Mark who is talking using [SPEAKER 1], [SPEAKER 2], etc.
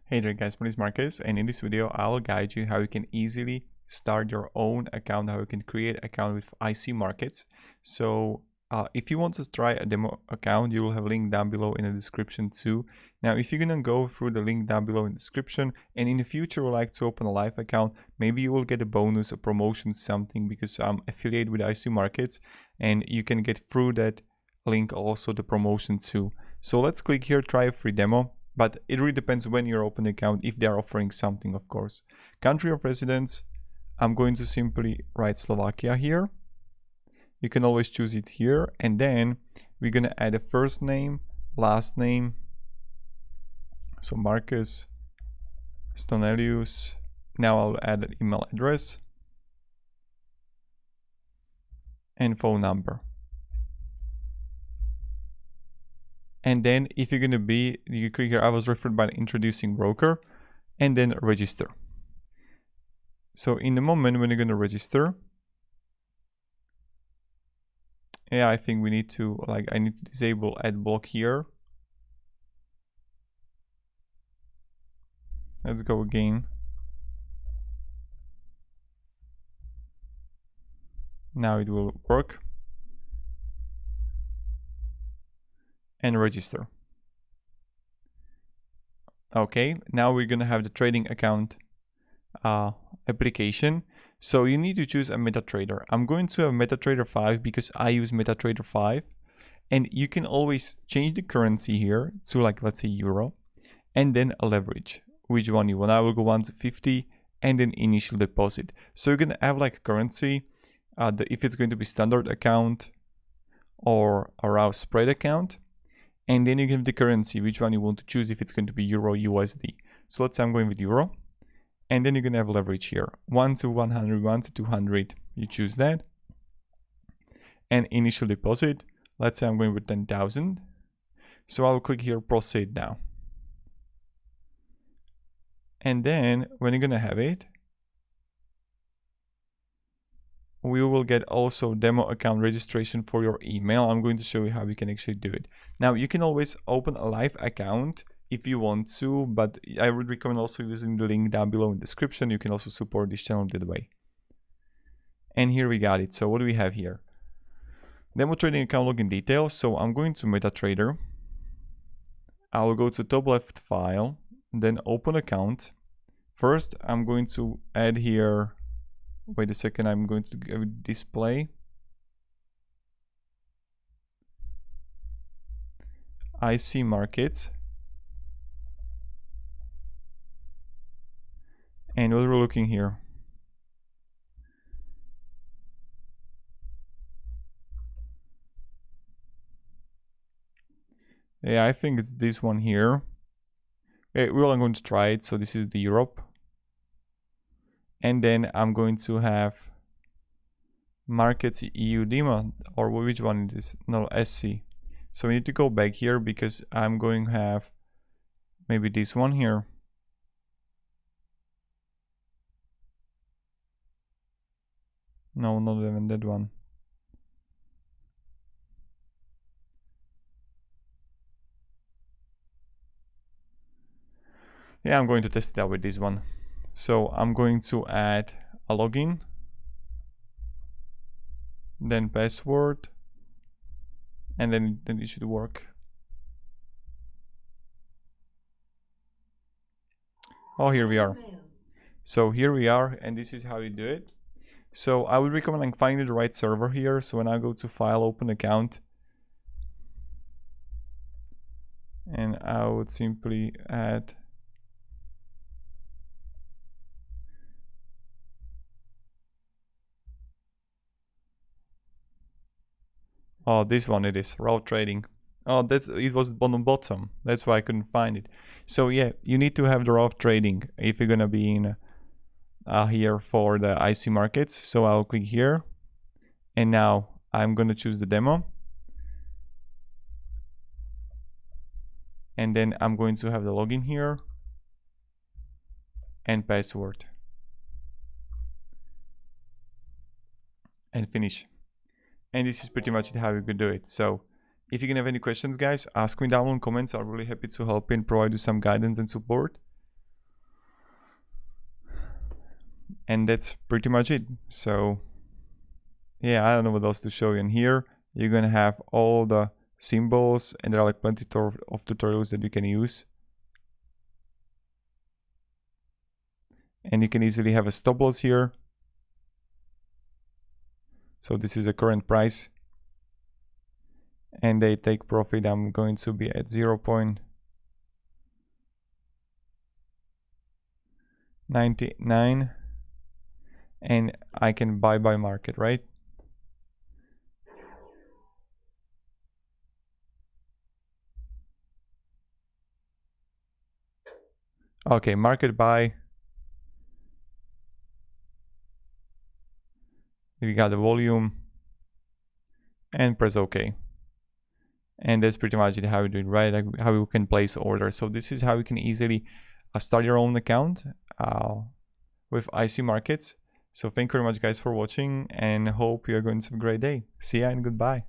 [SPEAKER 1] Hey there guys, my name is Marcus, and in this video I'll guide you how you can easily start your own account, how you can create an account with IC Markets. So if you want to try a demo account, you will have a link down below in the description too. Now if you're gonna go through the link down below in the description and in the future would like to open a live account, maybe you will get a bonus, a promotion, something, because I'm affiliated with IC Markets and you can get through that link also the promotion too. So let's click here, try a free demo. But it really depends when you're opening an account, if they are offering something, of course. Country of residence, I'm going to simply write Slovakia here. You can always choose it here. And then we're going to add a first name, last name. So Marcus Stonelius. Now I'll add an email address and phone number. And then if you're going to be, you click here, I was referred by an introducing broker, and then register. So in the moment when you're going to register, yeah, I think we need to, I need to disable ad block here. Let's go again. Now it will work. And register. Okay, now we're gonna have the trading account application. So you need to choose a MetaTrader. I'm going to have MetaTrader 5 because I use MetaTrader 5, and you can always change the currency here to, like, let's say euro, and then a leverage, which one you want. I will go 1 to 50 and then initial deposit. So you're gonna have like a currency, if it's going to be standard account or a raw spread account. And then you give the currency, which one you want to choose, if it's going to be Euro, USD. So let's say I'm going with Euro. And then you're going to have leverage here. 1 to 100, 1 to 200. You choose that. And initial deposit. Let's say I'm going with 10,000. So I'll click here, proceed now. And then when you're going to have it, we will get also demo account registration for your email. I'm going to show you how we can actually do it. Now you can always open a live account if you want to, but I would recommend also using the link down below in the description. You can also support this channel that way. And here we got it. So what do we have here? Demo trading account login details. So I'm going to MetaTrader. I will go to top left file, then open account. First, I'm going to add here. Wait a second, I'm going to display IC Markets. And what we're looking here. Yeah, I think it's this one here. Okay, we're going to try it. So this is the Europe. And then I'm going to have Markets EU Demo, or which one it is? No, SC. So we need to go back here because I'm going to have maybe this one here. No, not even that one. Yeah, I'm going to test it out with this one. So I'm going to add a login, then password, and then it should work. Oh, here we are. So here we are, and this is how you do it. So I would recommend like finding the right server here. So when I go to file, open account, and I would simply add this one, it is raw trading. Oh, it was on the bottom. That's why I couldn't find it. So yeah, you need to have the raw trading if you're gonna be in here for the IC Markets. So I'll click here, and now I'm gonna choose the demo, and then I'm going to have the login here and password, and finish. And this is pretty much how you could do it. So if you can have any questions, guys, ask me down in comments. I'm really happy to help and provide you some guidance and support. And that's pretty much it. So yeah, I don't know what else to show you. And here you're gonna have all the symbols, and there are like plenty of tutorials that you can use. And you can easily have a stop loss here. So this is the current price, and they take profit. I'm going to be at 0.99, and I can buy by market, right? Okay, market buy. We got the volume, and press OK. And that's pretty much it, how you do it, right? Like how you can place orders. So this is how you can easily start your own account with IC Markets. So thank you very much, guys, for watching, and hope you're going to have a great day. See ya and goodbye.